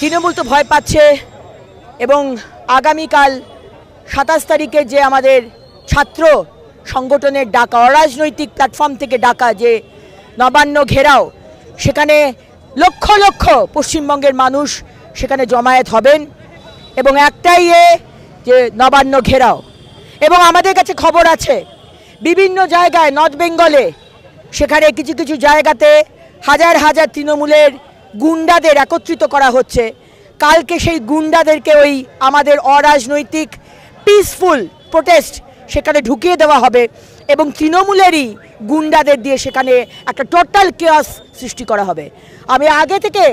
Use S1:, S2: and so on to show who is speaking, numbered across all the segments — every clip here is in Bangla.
S1: তৃণমূল তো ভয় পাচ্ছে এবং আগামীকাল 27 তারিখে যে আমাদের ছাত্র সংগঠনের ডাকা অরাজনৈতিক প্ল্যাটফর্ম থেকে ডাকা যে নবান্ন ঘেরাও, সেখানে লক্ষ লক্ষ পশ্চিমবঙ্গের মানুষ সেখানে জমায়েত হবেন এবং একটাই যে নবান্ন ঘেরাও। এবং আমাদের কাছে খবর আছে বিভিন্ন জায়গায় নর্থ বেঙ্গলে সেখানে কিছু কিছু জায়গাতে হাজার হাজার তৃণমূলের গুন্ডাদের একত্রিত করা হচ্ছে। কালকে সেই গুন্ডাদেরকে ওই আমাদের অরাজনৈতিক পিসফুল প্রোটেস্ট সেখানে ঢুকিয়ে দেওয়া হবে এবং তৃণমূলেরই গুন্ডাদের দিয়ে সেখানে একটা টোটাল কেয়াস সৃষ্টি করা হবে। আমি আগে থেকে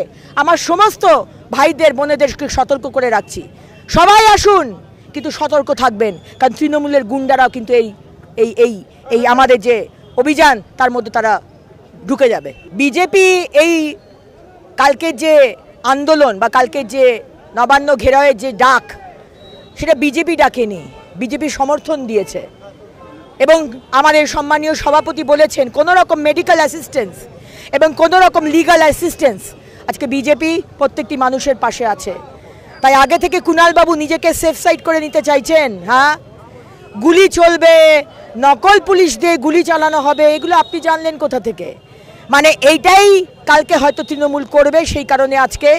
S1: আমার সমস্ত ভাইদের বোনেদেরকে সতর্ক করে রাখছি, সবাই আসুন কিন্তু সতর্ক থাকবেন, কারণ তৃণমূলের গুন্ডারাও কিন্তু এই এই এই এই আমাদের যে অভিযান তার মধ্যে তারা ঢুকে যাবে। বিজেপি এই কালকের যে আন্দোলন বা কালকের যে নবান্ন ঘেরাওয়ের যে ডাক, সেটা বিজেপি ডাকেনি, বিজেপি সমর্থন দিয়েছে। এবং আমাদের সম্মানীয় সভাপতি বলেছেন কোনো রকম মেডিকেল অ্যাসিস্ট্যান্স এবং কোনো রকম লিগাল অ্যাসিস্ট্যান্স আজকে বিজেপি প্রত্যেকটি মানুষের পাশে আছে। তাই আগে থেকে কুণালবাবু নিজেকে সেফ সাইড করে নিতে চাইছেন। হ্যাঁ, গুলি চলবে, নকল পুলিশ দিয়ে গুলি চালানো হবে, এগুলো আপনি জানলেন কোথা থেকে? মানে এইটাই কালকে হয়তো তৃণমূল করবে, সেই কারণে আজকে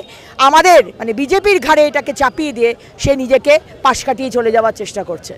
S1: আমাদের মানে বিজেপির ঘাড়ে এটাকে চাপিয়ে দিয়ে সে নিজেকে পাশ কাটিয়ে চলে যাওয়ার চেষ্টা করছে।